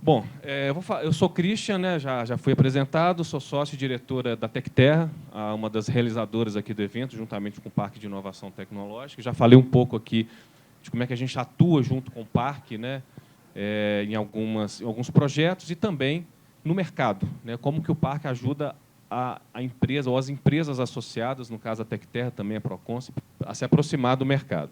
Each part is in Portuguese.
Bom, eu sou Christian, né, já fui apresentado, sou sócio e diretora da Tecterra, uma das realizadoras aqui do evento, juntamente com o Parque de Inovação Tecnológica. Já falei um pouco aqui de como é que a gente atua junto com o Parque, né, em alguns projetos e também no mercado, né, como que o Parque ajuda a empresa ou as empresas associadas, no caso a Tecterra, também a Proconsp, a se aproximar do mercado.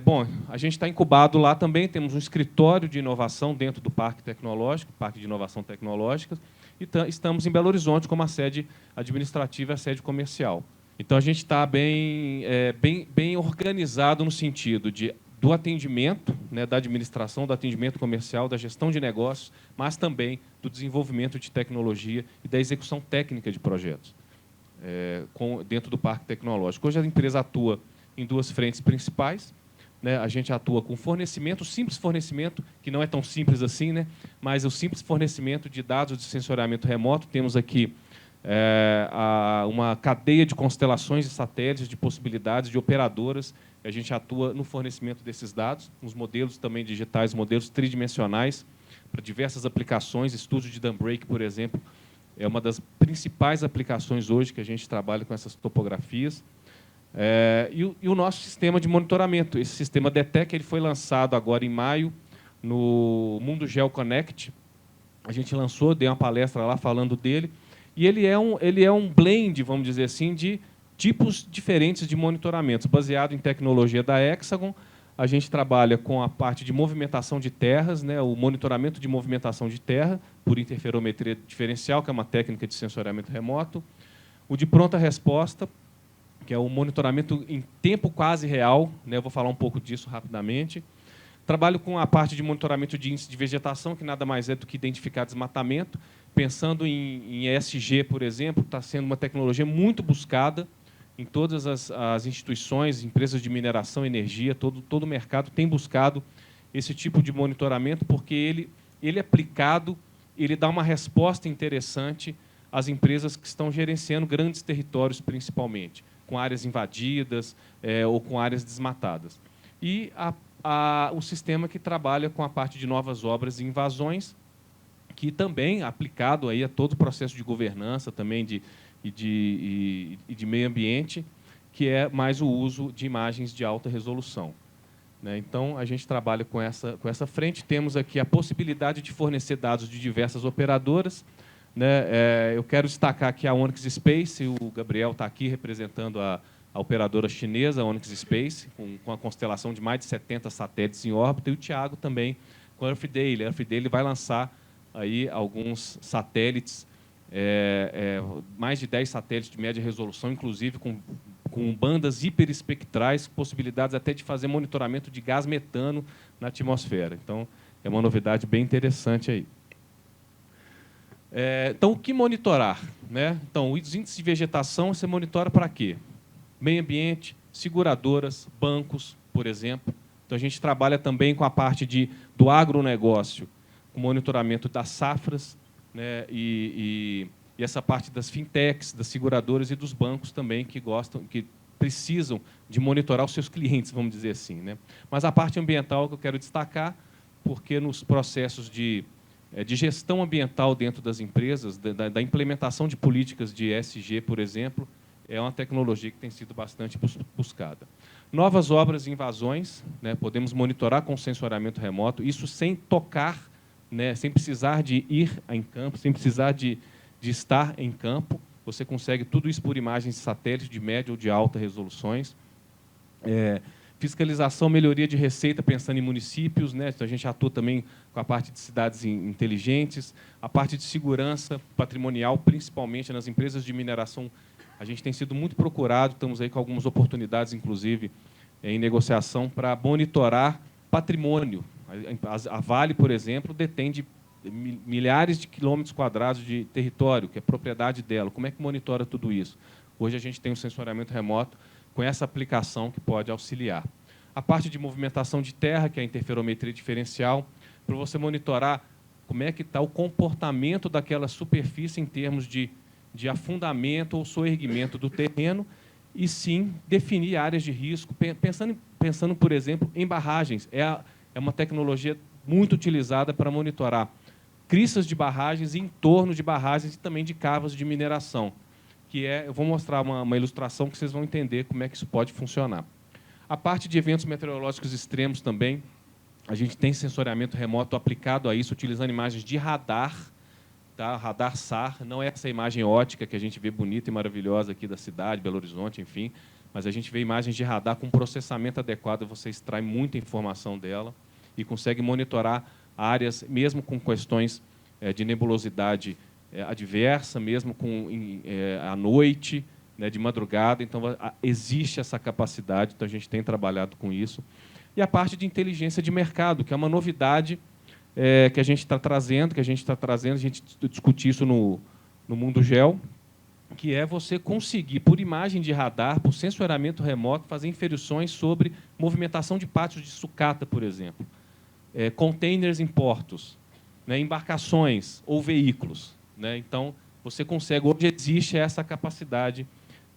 Bom, a gente está incubado lá também, temos um escritório de inovação dentro do Parque Tecnológico, Parque de Inovação Tecnológica, e estamos em Belo Horizonte como a sede administrativa e a sede comercial. Então, a gente está bem organizado no sentido do atendimento, né, da administração, do atendimento comercial, da gestão de negócios, mas também do desenvolvimento de tecnologia e da execução técnica de projetos dentro do Parque Tecnológico. Hoje, a empresa atua em duas frentes principais, né? A gente atua com fornecimento, simples fornecimento, que não é tão simples assim, né? Mas o simples fornecimento de dados de sensoriamento remoto. Temos aqui uma cadeia de constelações de satélites, de possibilidades, de operadoras. A gente atua no fornecimento desses dados, nos modelos também digitais, modelos tridimensionais, para diversas aplicações. Estúdio de Daybreak, por exemplo, é uma das principais aplicações hoje que a gente trabalha com essas topografias. E o nosso sistema de monitoramento, esse sistema DETEC, ele foi lançado agora em maio no Mundo Geo Connect. A gente lançou, dei uma palestra lá falando dele, e ele é um blend, vamos dizer assim, de tipos diferentes de monitoramentos, baseado em tecnologia da Hexagon. A gente trabalha com a parte de movimentação de terras, né, o monitoramento de movimentação de terra por interferometria diferencial, que é uma técnica de sensoriamento remoto. O de pronta resposta, que é o monitoramento em tempo quase real, né? Eu vou falar um pouco disso rapidamente. Trabalho com a parte de monitoramento de índice de vegetação, que nada mais é do que identificar desmatamento. Pensando em ESG, por exemplo, está sendo uma tecnologia muito buscada em todas as instituições, empresas de mineração, energia, todo o mercado tem buscado esse tipo de monitoramento, porque ele aplicado, ele dá uma resposta interessante às empresas que estão gerenciando grandes territórios, principalmente, com áreas invadidas ou com áreas desmatadas. E o sistema que trabalha com a parte de novas obras e invasões, que também é aplicado aí a todo o processo de governança também e de meio ambiente, que é mais o uso de imagens de alta resolução, né? Então, a gente trabalha com essa frente. Temos aqui a possibilidade de fornecer dados de diversas operadoras, né? Eu quero destacar aqui a Onyx Space. O Gabriel está aqui representando a operadora chinesa, a Onyx Space, com a constelação de mais de 70 satélites em órbita, e o Thiago também com a Earthday. A Earthday vai lançar aí alguns satélites, mais de 10 satélites de média resolução, inclusive com bandas hiperespectrais, possibilidades até de fazer monitoramento de gás metano na atmosfera. Então, é uma novidade bem interessante aí. Então, o que monitorar, né? Então, os índices de vegetação, você monitora para quê? Meio ambiente, seguradoras, bancos, por exemplo. Então, a gente trabalha também com a parte do agronegócio, com monitoramento das safras, né? E essa parte das fintechs, das seguradoras e dos bancos também, que precisam de monitorar os seus clientes, vamos dizer assim, né? Mas a parte ambiental que eu quero destacar, porque nos processos de gestão ambiental dentro das empresas, da implementação de políticas de ESG, por exemplo, é uma tecnologia que tem sido bastante buscada. Novas obras e invasões, né, podemos monitorar com sensoriamento remoto, isso sem tocar, né, sem precisar de ir em campo, sem precisar de estar em campo. Você consegue tudo isso por imagens de satélite de média ou de alta resoluções. Fiscalização, melhoria de receita, pensando em municípios, né? Então, a gente atua também com a parte de cidades inteligentes, a parte de segurança patrimonial, principalmente nas empresas de mineração. A gente tem sido muito procurado, estamos aí com algumas oportunidades, inclusive, em negociação para monitorar patrimônio. A Vale, por exemplo, detém milhares de quilômetros quadrados de território, que é propriedade dela. Como é que monitora tudo isso? Hoje a gente tem um sensoriamento remoto com essa aplicação que pode auxiliar. A parte de movimentação de terra, que é a interferometria diferencial, para você monitorar como é que está o comportamento daquela superfície em termos de afundamento ou soerguimento do terreno, e sim definir áreas de risco, pensando, por exemplo, em barragens. É uma tecnologia muito utilizada para monitorar cristas de barragens e entorno de barragens e também de cavos de mineração, que é, eu vou mostrar uma ilustração que vocês vão entender como é que isso pode funcionar. A parte de eventos meteorológicos extremos também, a gente tem sensoriamento remoto aplicado a isso, utilizando imagens de radar, tá? Radar SAR, não é essa imagem ótica que a gente vê bonita e maravilhosa aqui da cidade, Belo Horizonte, enfim, mas a gente vê imagens de radar com processamento adequado, você extrai muita informação dela e consegue monitorar áreas, mesmo com questões de nebulosidade adversa, mesmo à noite, né, de madrugada. Então, existe essa capacidade, então a gente tem trabalhado com isso. E a parte de inteligência de mercado, que é uma novidade que a gente está trazendo, a gente discute isso no Mundo Geo, que é você conseguir, por imagem de radar, por sensoramento remoto, fazer inferições sobre movimentação de pátios de sucata, por exemplo, containers em portos, né, embarcações ou veículos, né? Então, você consegue, hoje existe essa capacidade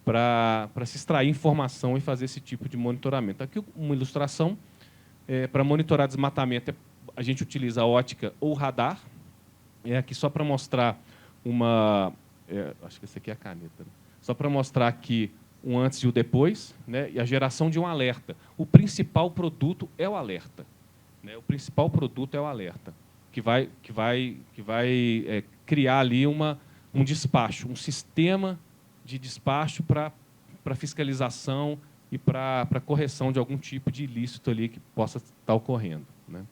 para se extrair informação e fazer esse tipo de monitoramento. Aqui uma ilustração para monitorar desmatamento. A gente utiliza a ótica ou radar. Aqui só para mostrar uma... acho que essa aqui é a caneta. Né? Só para mostrar aqui um antes e o depois, né? E a geração de um alerta. O principal produto é o alerta. Né? O principal produto é o alerta, que vai criar ali um despacho, um sistema de despacho para fiscalização e para correção de algum tipo de ilícito ali que possa estar ocorrendo. Né?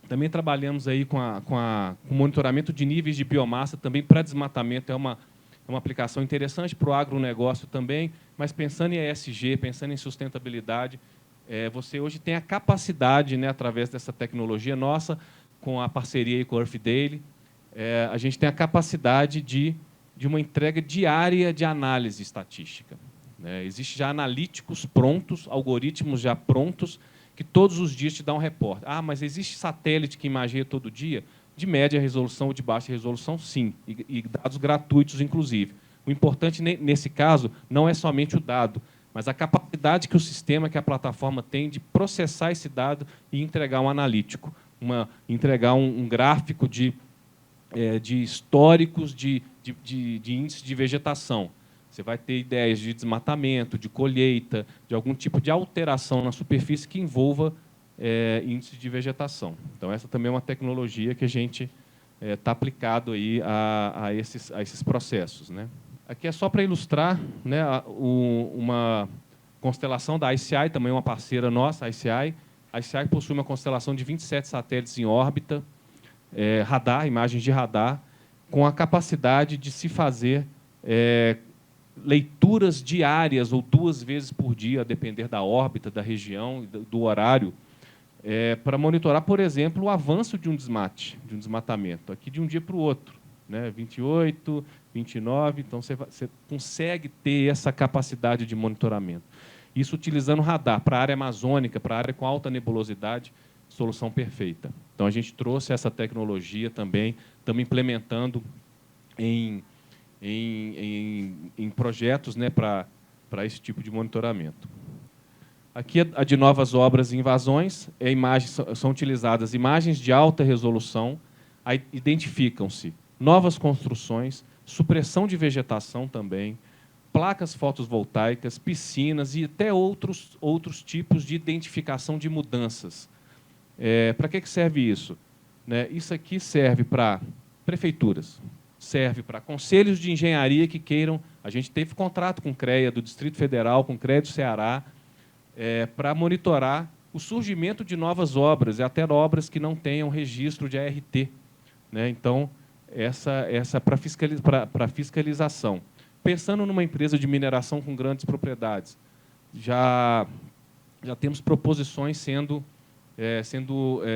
Também trabalhamos aí com o monitoramento de níveis de biomassa, também para desmatamento, é uma aplicação interessante para o agronegócio também, mas pensando em ESG, pensando em sustentabilidade, você hoje tem a capacidade, né, através dessa tecnologia nossa, com a parceria aí com a Earth Daily, a gente tem a capacidade de uma entrega diária de análise estatística. Né? Existem já analíticos prontos, algoritmos já prontos, que todos os dias te dão um reporte. Ah, mas existe satélite que imageia todo dia? De média resolução ou de baixa resolução, sim, e dados gratuitos, inclusive. O importante, nesse caso, não é somente o dado, mas a capacidade que o sistema, que a plataforma tem de processar esse dado e entregar um analítico, entregar um gráfico de históricos de índice de vegetação. Você vai ter ideias de desmatamento, de colheita, de algum tipo de alteração na superfície que envolva índice de vegetação. Então, essa também é uma tecnologia que a gente está aplicado aí a esses processos. Né? Aqui é só para ilustrar, né, uma constelação da ICI, também uma parceira nossa, a ICI. A ICI possui uma constelação de 27 satélites em órbita, radar, imagens de radar, com a capacidade de se fazer leituras diárias ou 2 vezes por dia, a depender da órbita, da região, do horário, para monitorar, por exemplo, o avanço de um desmatamento, aqui de um dia para o outro, né? 28, 29, então você consegue ter essa capacidade de monitoramento. Isso utilizando radar para a área amazônica, para a área com alta nebulosidade, solução perfeita. Então, a gente trouxe essa tecnologia também, estamos implementando em projetos, né, para esse tipo de monitoramento. Aqui, a de novas obras e invasões, são utilizadas imagens de alta resolução, aí identificam-se novas construções, supressão de vegetação também, placas fotovoltaicas, piscinas e até outros tipos de identificação de mudanças. Para que serve isso? Né? Isso aqui serve para prefeituras, serve para conselhos de engenharia que queiram... A gente teve contrato com o CREA do Distrito Federal, com o CREA do Ceará, para monitorar o surgimento de novas obras, e até obras que não tenham registro de ART. Né? Então, essa para fiscalização. Pensando numa empresa de mineração com grandes propriedades, já temos proposições sendo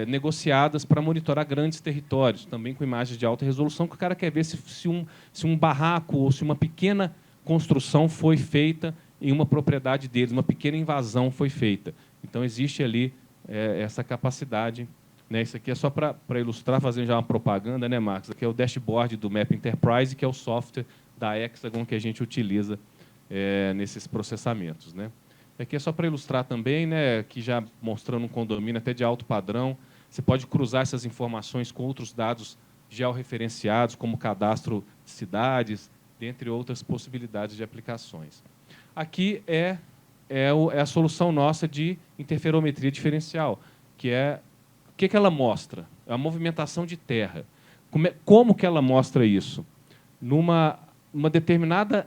negociadas para monitorar grandes territórios, também com imagens de alta resolução, que o cara quer ver se um barraco ou se uma pequena construção foi feita em uma propriedade deles, uma pequena invasão foi feita. Então, existe ali essa capacidade. Né? Isso aqui é só para ilustrar, fazendo já uma propaganda, né, Marcos? Aqui é o dashboard do Map Enterprise, que é o software da Hexagon que a gente utiliza nesses processamentos. Né? Aqui é só para ilustrar também, né, que já mostrando um condomínio até de alto padrão, você pode cruzar essas informações com outros dados georreferenciados, como cadastro de cidades, dentre outras possibilidades de aplicações. Aqui é a solução nossa de interferometria diferencial, que é o que ela mostra? É a movimentação de terra. Como que ela mostra isso? Numa determinada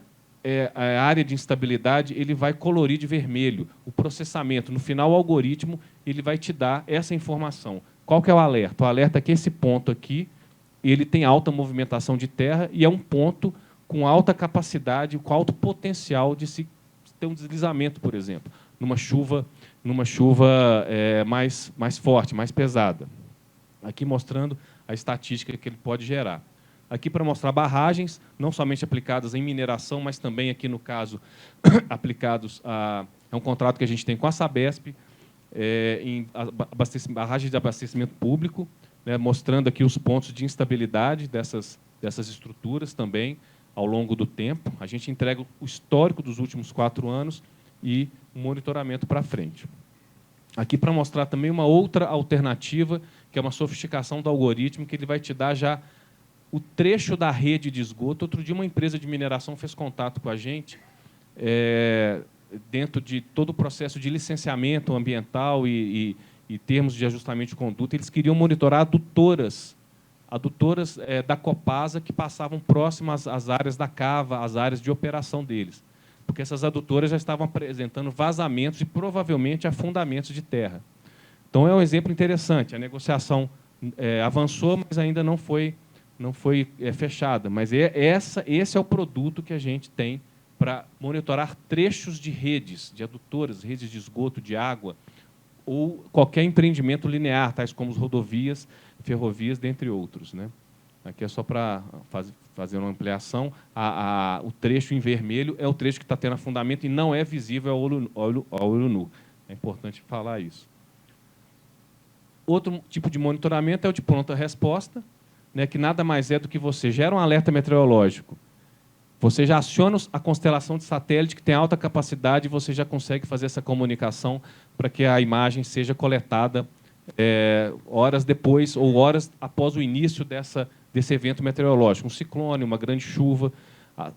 a área de instabilidade, ele vai colorir de vermelho. O processamento, no final, o algoritmo, ele vai te dar essa informação. Qual que é o alerta? O alerta é que esse ponto aqui, ele tem alta movimentação de terra e é um ponto com alta capacidade, com alto potencial de se ter um deslizamento, por exemplo, numa chuva mais forte, mais pesada. Aqui mostrando a estatística que ele pode gerar. Aqui para mostrar barragens, não somente aplicadas em mineração, mas também aqui no caso aplicados é um contrato que a gente tem com a Sabesp, em barragens de abastecimento público, né, mostrando aqui os pontos de instabilidade dessas estruturas também ao longo do tempo. A gente entrega o histórico dos últimos 4 anos e um monitoramento para frente. Aqui para mostrar também uma outra alternativa, que é uma sofisticação do algoritmo, que ele vai te dar já o trecho da rede de esgoto. Outro dia, uma empresa de mineração fez contato com a gente, dentro de todo o processo de licenciamento ambiental e termos de ajustamento de conduta. Eles queriam monitorar adutoras da Copasa que passavam próximas às áreas da cava, às áreas de operação deles, porque essas adutoras já estavam apresentando vazamentos e, provavelmente, afundamentos de terra. Então, é um exemplo interessante. A negociação avançou, mas ainda não foi fechada. Mas esse é o produto que a gente tem para monitorar trechos de redes, de adutoras, redes de esgoto, de água, ou qualquer empreendimento linear, tais como as rodovias, ferrovias, dentre outros, né? Aqui é só para fazer uma ampliação. O trecho em vermelho é o trecho que está tendo afundamento e não é visível ao olho nu. É importante falar isso. Outro tipo de monitoramento é o de pronta resposta, né, que nada mais é do que você gera um alerta meteorológico, você já aciona a constelação de satélite, que tem alta capacidade, e você já consegue fazer essa comunicação para que a imagem seja coletada horas depois ou horas após o início desse evento meteorológico. Um ciclone, uma grande chuva.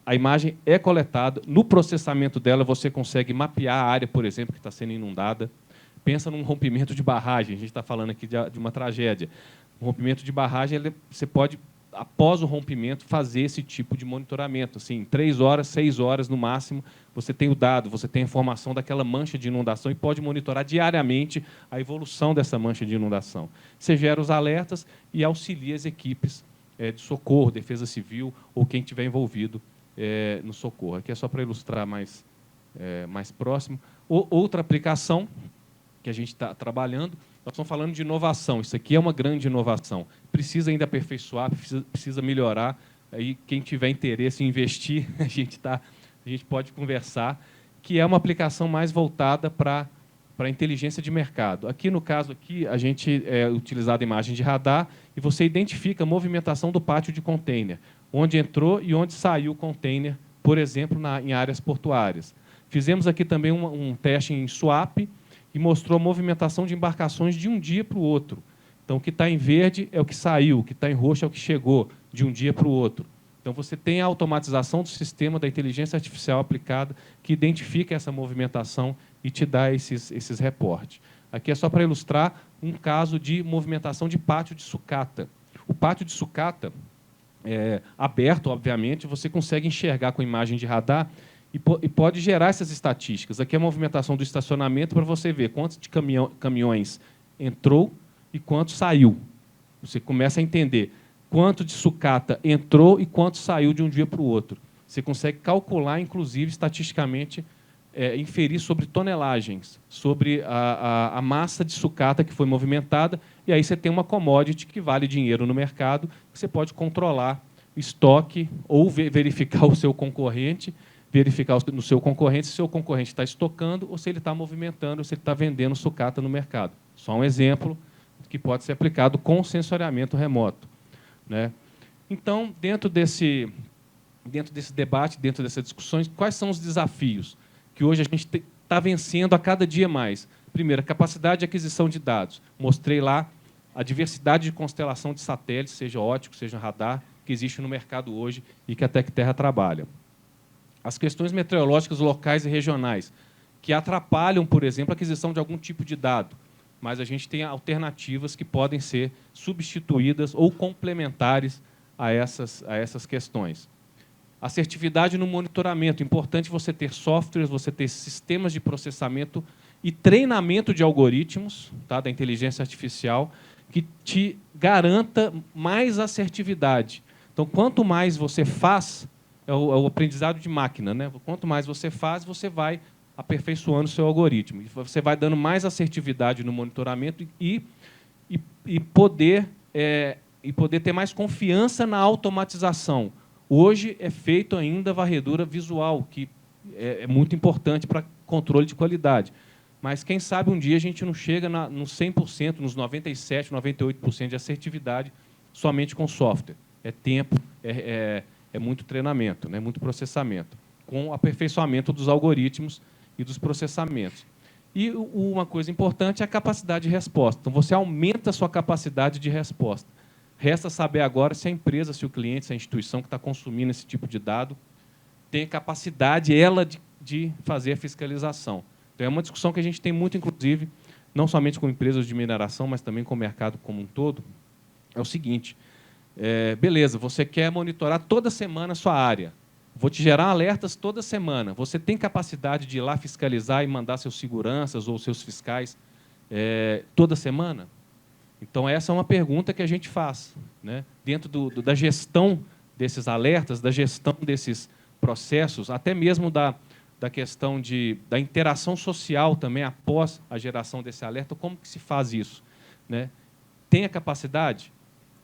A imagem é coletada. No processamento dela, você consegue mapear a área, por exemplo, que está sendo inundada. Pensa num rompimento de barragem. A gente está falando aqui de uma tragédia. Um rompimento de barragem, você pode, após o rompimento, fazer esse tipo de monitoramento. Assim, 3 horas, 6 horas, no máximo, você tem o dado, você tem a informação daquela mancha de inundação e pode monitorar diariamente a evolução dessa mancha de inundação. Você gera os alertas e auxilia as equipes de socorro, defesa civil ou quem estiver envolvido no socorro. Aqui é só para ilustrar mais próximo. Outra aplicação que a gente está trabalhando, nós estamos falando de inovação. Isso aqui é uma grande inovação. Precisa ainda aperfeiçoar, precisa melhorar. Aí, quem tiver interesse em investir, a gente pode conversar, que é uma aplicação mais voltada para a inteligência de mercado. Aqui, no caso, a gente utilizado a imagem de radar e você identifica a movimentação do pátio de container, onde entrou e onde saiu o container, por exemplo, em áreas portuárias. Fizemos aqui também um teste em swap, e mostrou a movimentação de embarcações de um dia para o outro. Então, o que está em verde é o que saiu, o que está em roxo é o que chegou, de um dia para o outro. Então, você tem a automatização do sistema da inteligência artificial aplicada, que identifica essa movimentação e te dá esses reportes. Aqui é só para ilustrar um caso de movimentação de pátio de sucata. O pátio de sucata, aberto, obviamente, você consegue enxergar com imagem de radar e pode gerar essas estatísticas. Aqui é a movimentação do estacionamento para você ver quantos de caminhões entrou e quanto saiu. Você começa a entender quanto de sucata entrou e quanto saiu de um dia para o outro. Você consegue calcular, inclusive, estatisticamente, inferir sobre tonelagens, sobre a massa de sucata que foi movimentada, e aí você tem uma commodity que vale dinheiro no mercado, que você pode controlar o estoque ou verificar o seu concorrente, verificar no seu concorrente se o seu concorrente está estocando ou se ele está movimentando, ou se ele está vendendo sucata no mercado. Só um exemplo que pode ser aplicado com sensoriamento remoto, né? Então, dentro desse debate, dentro dessas discussões, quais são os desafios que hoje a gente está vencendo a cada dia mais? Primeiro, a capacidade de aquisição de dados. Mostrei lá a diversidade de constelação de satélites, seja óptico, seja radar, que existe no mercado hoje e que a Tecterra trabalha. As questões meteorológicas locais e regionais, que atrapalham, por exemplo, a aquisição de algum tipo de dado, mas a gente tem alternativas que podem ser substituídas ou complementares a essas questões. Assertividade no monitoramento. Importante você ter softwares, você ter sistemas de processamento e treinamento de algoritmos, tá, da inteligência artificial, que te garanta mais assertividade. Então, quanto mais você faz, é o aprendizado de máquina, né? Quanto mais você faz, você vai aperfeiçoando o seu algoritmo. Você vai dando mais assertividade no monitoramento e poder ter mais confiança na automatização. Hoje é feito ainda varredura visual, que é muito importante para controle de qualidade. Mas, quem sabe, um dia a gente não chega nos 100%, nos 97%, 98% de assertividade somente com software. É tempo, é muito treinamento, né, muito processamento, com aperfeiçoamento dos algoritmos e dos processamentos. E uma coisa importante é a capacidade de resposta. Então, você aumenta a sua capacidade de resposta. Resta saber agora se a empresa, se o cliente, se a instituição que está consumindo esse tipo de dado tem capacidade, ela, de fazer a fiscalização. Então, é uma discussão que a gente tem muito, inclusive, não somente com empresas de mineração, mas também com o mercado como um todo. É o seguinte, beleza, você quer monitorar toda semana a sua área. Vou te gerar alertas toda semana. Você tem capacidade de ir lá fiscalizar e mandar seus seguranças ou seus fiscais toda semana? Então, essa é uma pergunta que a gente faz, né? Dentro da gestão desses alertas, da gestão desses processos, até mesmo da questão da interação social também após a geração desse alerta, como que se faz isso, né? Tem a capacidade?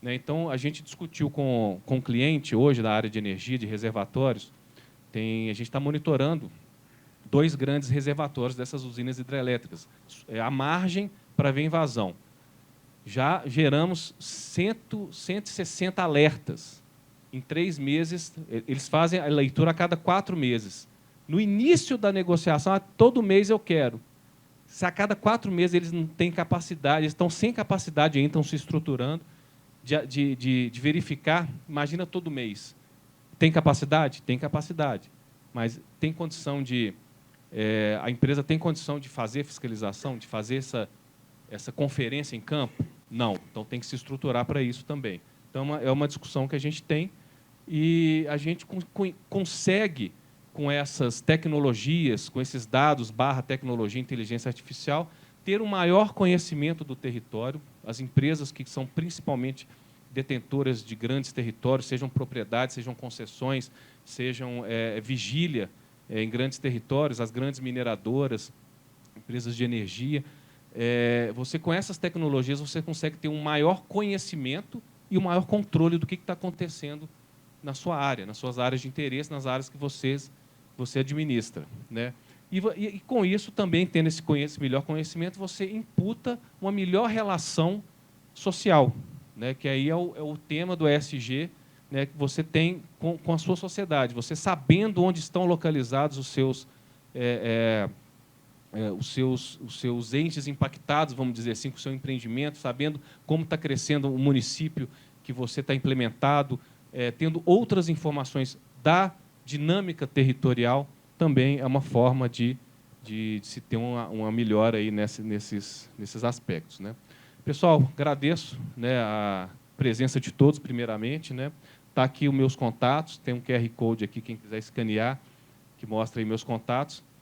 Né? Então, a gente discutiu com o cliente hoje da área de energia, de reservatórios, a gente está monitorando 2 grandes reservatórios dessas usinas hidrelétricas, a margem para ver invasão. Já geramos 160 alertas. Em 3 meses, eles fazem a leitura a cada 4 meses. No início da negociação, todo mês eu quero. Se a cada 4 meses eles não têm capacidade, eles estão sem capacidade ainda, estão se estruturando, de verificar, imagina todo mês. Tem capacidade? Tem capacidade. Mas tem condição a empresa tem condição de fazer fiscalização, de fazer essa conferência em campo? Não. Então, tem que se estruturar para isso também. Então, é uma discussão que a gente tem e a gente consegue, com essas tecnologias, com esses dados / tecnologia e inteligência artificial, ter um maior conhecimento do território. As empresas que são principalmente detentoras de grandes territórios, sejam propriedades, sejam concessões, sejam vigília em grandes territórios, as grandes mineradoras, empresas de energia. Você, com essas tecnologias, você consegue ter um maior conhecimento e um maior controle do que está acontecendo na sua área, nas suas áreas de interesse, nas áreas que você administra, né? E com isso, também, tendo esse melhor conhecimento, você imputa uma melhor relação social, né? Que aí é o tema do ESG, né? Que você tem com a sua sociedade. Você sabendo onde estão localizados os seus entes impactados, vamos dizer assim, com o seu empreendimento, sabendo como está crescendo o município que você está implementado, tendo outras informações da dinâmica territorial, também é uma forma de se ter uma melhora aí nesses aspectos, né? Pessoal, agradeço, né, a presença de todos, primeiramente, né? Está aqui os meus contatos, tem um QR Code aqui, quem quiser escanear, que mostra aí meus contatos.